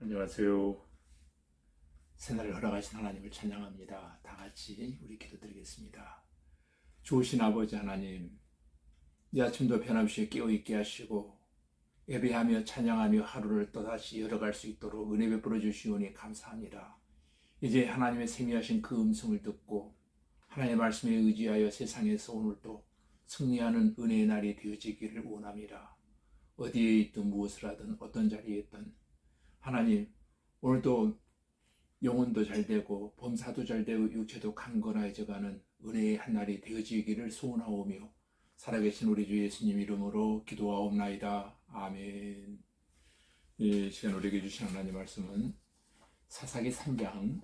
안녕하세요. 새날을 허락하신 하나님을 찬양합니다. 다 같이 우리 기도드리겠습니다. 좋으신 아버지 하나님, 이 아침도 변함없이 깨어있게 하시고 예배하며 찬양하며 하루를 또다시 열어갈 수 있도록 은혜 베풀어 주시오니 감사합니다. 이제 하나님의 세미하신 그 음성을 듣고 하나님의 말씀에 의지하여 세상에서 오늘도 승리하는 은혜의 날이 되어지기를 원합니다. 어디에 있든 무엇을 하든 어떤 자리에 있든 하나님, 오늘도 영혼도 잘 되고 범사도 잘 되고 육체도 강건해져가는 은혜의 한 날이 되어지기를 소원하오며 살아계신 우리 주 예수님 이름으로 기도하옵나이다. 아멘. 이 시간 우리에게 주신 하나님 말씀은 사사기 3장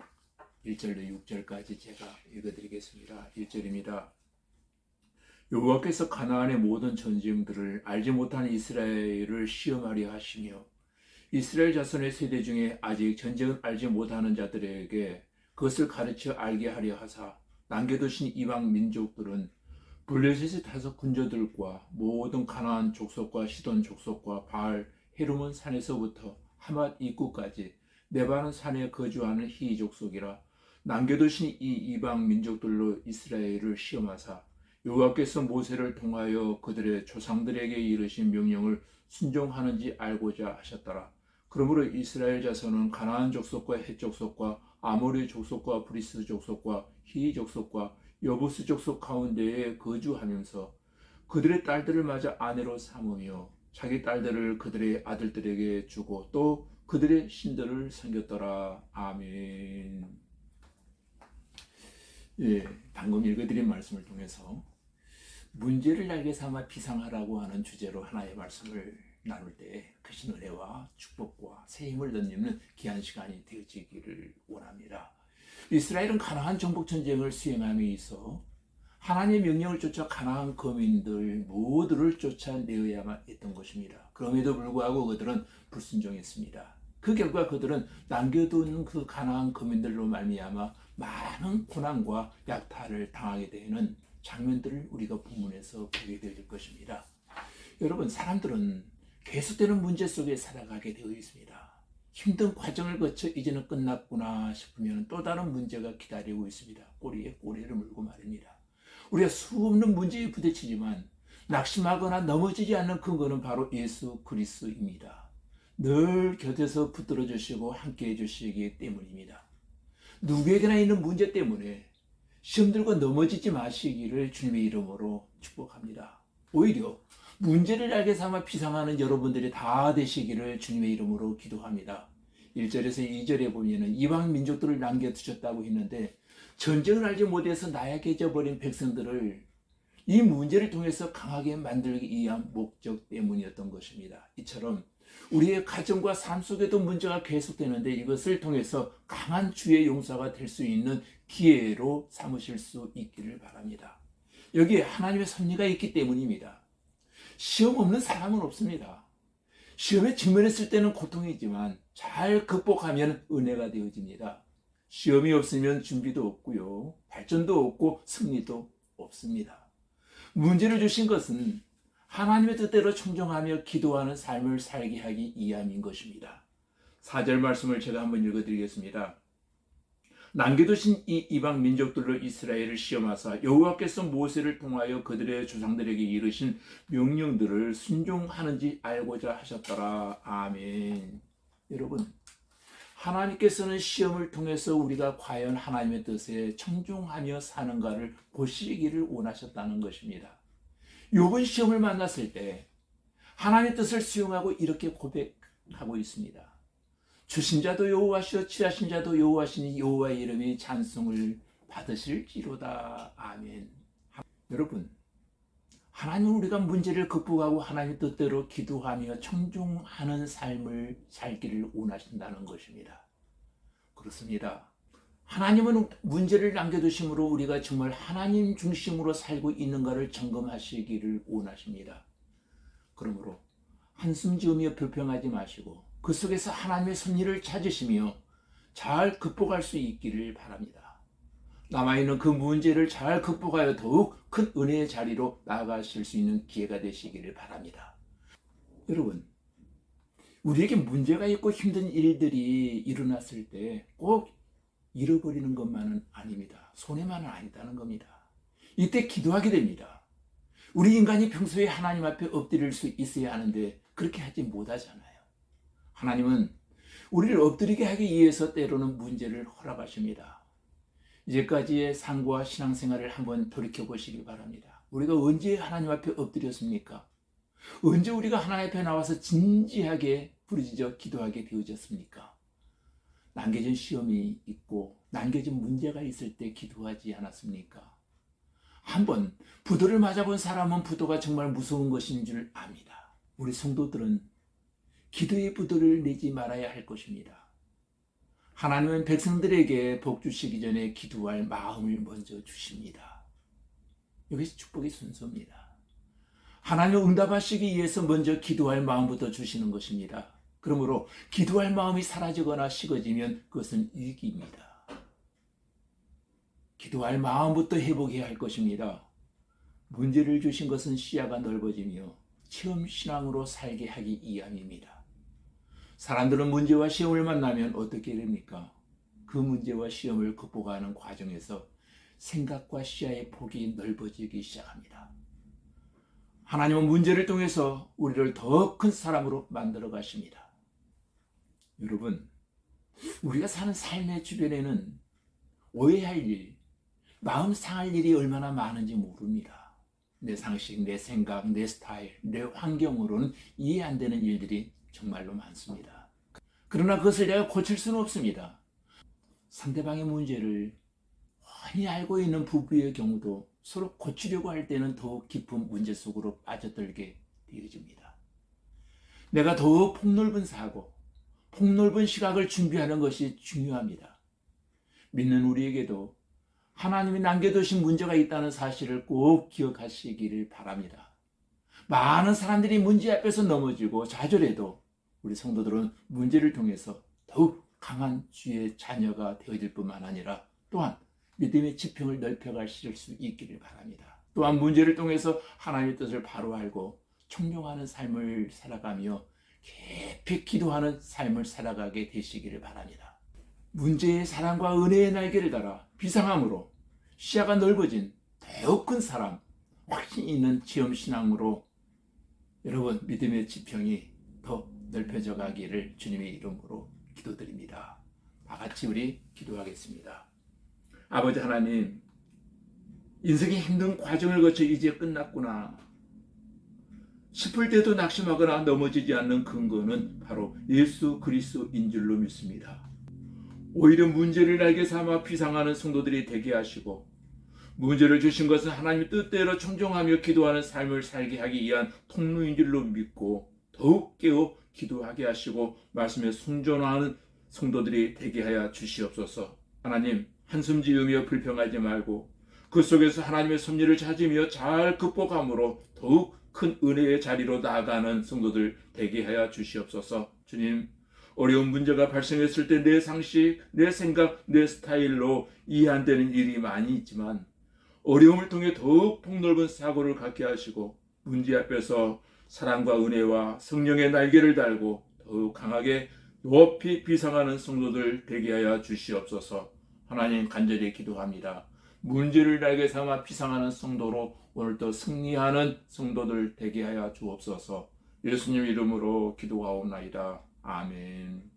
1절로 6절까지 제가 읽어드리겠습니다. 1절입니다. 여호와께서 가나안의 모든 전쟁들을 알지 못한 이스라엘을 시험하려 하시며 이스라엘 자손의 세대 중에 아직 전쟁을 알지 못하는 자들에게 그것을 가르쳐 알게 하려 하사 남겨두신 이방 민족들은 블레셋의 다섯 군주들과 모든 가나안 족속과 시돈 족속과 바알 헤르몬 산에서부터 하맛 입구까지 네바논 산에 거주하는 히 족속이라 남겨두신 이 이방 민족들로 이스라엘을 시험하사 여호와께서 모세를 통하여 그들의 조상들에게 이르신 명령을 순종하는지 알고자 하셨더라. 그러므로 이스라엘 자손은 가나안 족속과 헷 족속과 아모리 족속과 브리스 족속과 히 족속과 여부스 족속 가운데에 거주하면서 그들의 딸들을 맞아 아내로 삼으며 자기 딸들을 그들의 아들들에게 주고 또 그들의 신들을 섬겼더라. 아멘. 방금 읽어드린 말씀을 통해서 문제를 알게 삼아 비상하라고 하는 주제로 하나의 말씀을 나눌 때 크신 은혜와 축복과 새 힘을 덧입는 귀한 시간이 되어지기를 원합니다. 이스라엘은 가나안 정복 전쟁을 수행함에 있어 하나님의 명령을 쫓아 가나안 거민들 모두를 쫓아내어야만 했던 것입니다. 그럼에도 불구하고 그들은 불순종했습니다. 그 결과 그들은 남겨둔 그 가나안 거민들로 말미암아 많은 고난과 약탈을 당하게 되는 장면들을 우리가 본문에서 보게 될 것입니다. 여러분, 사람들은 계속되는 문제 속에 살아가게 되어 있습니다. 힘든 과정을 거쳐 이제는 끝났구나 싶으면 또 다른 문제가 기다리고 있습니다. 꼬리에 꼬리를 물고 말입니다. 우리가 수없는 문제에 부딪히지만 낙심하거나 넘어지지 않는 근거는 바로 예수 그리스도입니다. 늘 곁에서 붙들어 주시고 함께 해 주시기 때문입니다. 누구에게나 있는 문제 때문에 시험 들고 넘어지지 마시기를 주님의 이름으로 축복합니다. 오히려 문제를 알게 삼아 비상하는 여러분들이 다 되시기를 주님의 이름으로 기도합니다. 1절에서 2절에 보면 이방 민족들을 남겨두셨다고 했는데 전쟁을 알지 못해서 나약해져 버린 백성들을 이 문제를 통해서 강하게 만들기 위한 목적 때문이었던 것입니다. 이처럼 우리의 가정과 삶 속에도 문제가 계속되는데 이것을 통해서 강한 주의 용사가 될 수 있는 기회로 삼으실 수 있기를 바랍니다. 여기에 하나님의 섭리가 있기 때문입니다. 시험 없는 사람은 없습니다. 시험에 직면했을 때는 고통이지만 잘 극복하면 은혜가 되어집니다. 시험이 없으면 준비도 없고요, 발전도 없고 승리도 없습니다. 문제를 주신 것은 하나님의 뜻대로 청정하며 기도하는 삶을 살게 하기 위함인 것입니다. 4절 말씀을 제가 한번 읽어드리겠습니다. 남겨두신 이 이방 민족들로 이스라엘을 시험하사 여호와께서 모세를 통하여 그들의 조상들에게 이르신 명령들을 순종하는지 알고자 하셨더라. 아멘. 여러분, 하나님께서는 시험을 통해서 우리가 과연 하나님의 뜻에 청종하며 사는가를 보시기를 원하셨다는 것입니다. 욥은 시험을 만났을 때 하나님의 뜻을 수용하고 이렇게 고백하고 있습니다. 주신 자도 여호와시오 취하신 자도 여호와시니 여호와의 이름이 찬송을 받으실지로다. 아멘. 여러분, 하나님은 우리가 문제를 극복하고 하나님의 뜻대로 기도하며 청종하는 삶을 살기를 원하신다는 것입니다. 그렇습니다. 하나님은 문제를 남겨두심으로 우리가 정말 하나님 중심으로 살고 있는가를 점검하시기를 원하십니다. 그러므로 한숨 지으며 불평하지 마시고 그 속에서 하나님의 섭리를 찾으시며 잘 극복할 수 있기를 바랍니다. 남아있는 그 문제를 잘 극복하여 더욱 큰 은혜의 자리로 나아가실 수 있는 기회가 되시기를 바랍니다. 여러분, 우리에게 문제가 있고 힘든 일들이 일어났을 때 꼭 잃어버리는 것만은 아닙니다. 손해만은 아니다는 겁니다. 이때 기도하게 됩니다. 우리 인간이 평소에 하나님 앞에 엎드릴 수 있어야 하는데 그렇게 하지 못하잖아요. 하나님은 우리를 엎드리게 하기 위해서 때로는 문제를 허락하십니다. 이제까지의 상고와 신앙생활을 한번 돌이켜 보시기 바랍니다. 우리가 언제 하나님 앞에 엎드렸습니까? 언제 우리가 하나님 앞에 나와서 진지하게 부르짖어 기도하게 되어졌습니까? 남겨진 시험이 있고 남겨진 문제가 있을 때 기도하지 않았습니까? 한번 부도를 맞아본 사람은 부도가 정말 무서운 것인 줄 압니다. 우리 성도들은 기도의 부도를 내지 말아야 할 것입니다. 하나님은 백성들에게 복 주시기 전에 기도할 마음을 먼저 주십니다. 이것이 축복의 순서입니다. 하나님을 응답하시기 위해서 먼저 기도할 마음부터 주시는 것입니다. 그러므로 기도할 마음이 사라지거나 식어지면 그것은 위기입니다. 기도할 마음부터 회복해야 할 것입니다. 문제를 주신 것은 시야가 넓어지며 체험신앙으로 살게 하기 위함입니다. 사람들은 문제와 시험을 만나면 어떻게 됩니까? 그 문제와 시험을 극복하는 과정에서 생각과 시야의 폭이 넓어지기 시작합니다. 하나님은 문제를 통해서 우리를 더 큰 사람으로 만들어 가십니다. 여러분, 우리가 사는 삶의 주변에는 오해할 일, 마음 상할 일이 얼마나 많은지 모릅니다. 내 상식, 내 생각, 내 스타일, 내 환경으로는 이해 안 되는 일들이 정말로 많습니다. 그러나 그것을 내가 고칠 수는 없습니다. 상대방의 문제를 훤히 알고 있는 부부의 경우도 서로 고치려고 할 때는 더욱 깊은 문제 속으로 빠져들게 되어집니다. 내가 더욱 폭넓은 사고, 폭넓은 시각을 준비하는 것이 중요합니다. 믿는 우리에게도 하나님이 남겨두신 문제가 있다는 사실을 꼭 기억하시기를 바랍니다. 많은 사람들이 문제 앞에서 넘어지고 좌절해도 우리 성도들은 문제를 통해서 더욱 강한 주의 자녀가 되어질 뿐만 아니라 또한 믿음의 지평을 넓혀가실 수 있기를 바랍니다. 또한 문제를 통해서 하나님의 뜻을 바로 알고 청종하는 삶을 살아가며 깊이 기도하는 삶을 살아가게 되시기를 바랍니다. 문제의 사랑과 은혜의 날개를 달아 비상함으로 시야가 넓어진 더욱 큰 사람, 확신 있는 체험신앙으로 여러분 믿음의 지평이 더 넓혀져 가기를 주님의 이름으로 기도드립니다. 다 같이 우리 기도하겠습니다. 아버지 하나님, 인생의 힘든 과정을 거쳐 이제 끝났구나 싶을 때도 낙심하거나 넘어지지 않는 근거는 바로 예수 그리스도인 줄로 믿습니다. 오히려 문제를 날개 삼아 비상하는 성도들이 되게 하시고 문제를 주신 것은 하나님의 뜻대로 청종하며 기도하는 삶을 살게 하기 위한 통로인 줄로 믿고 더욱 깨어 기도하게 하시고 말씀에 순종하는 성도들이 되게 하여 주시옵소서. 하나님, 한숨 지으며 불평하지 말고 그 속에서 하나님의 섭리를 찾으며 잘 극복함으로 더욱 큰 은혜의 자리로 나아가는 성도들 되게 하여 주시옵소서. 주님, 어려운 문제가 발생했을 때 내 상식, 내 생각, 내 스타일로 이해 안 되는 일이 많이 있지만 어려움을 통해 더욱 폭넓은 사고를 갖게 하시고 문제 앞에서 사랑과 은혜와 성령의 날개를 달고 더욱 강하게 높이 비상하는 성도들 되게 하여 주시옵소서. 하나님 간절히 기도합니다. 문제를 날개 삼아 비상하는 성도로 오늘도 승리하는 성도들 되게 하여 주옵소서. 예수님 이름으로 기도하옵나이다. 아멘.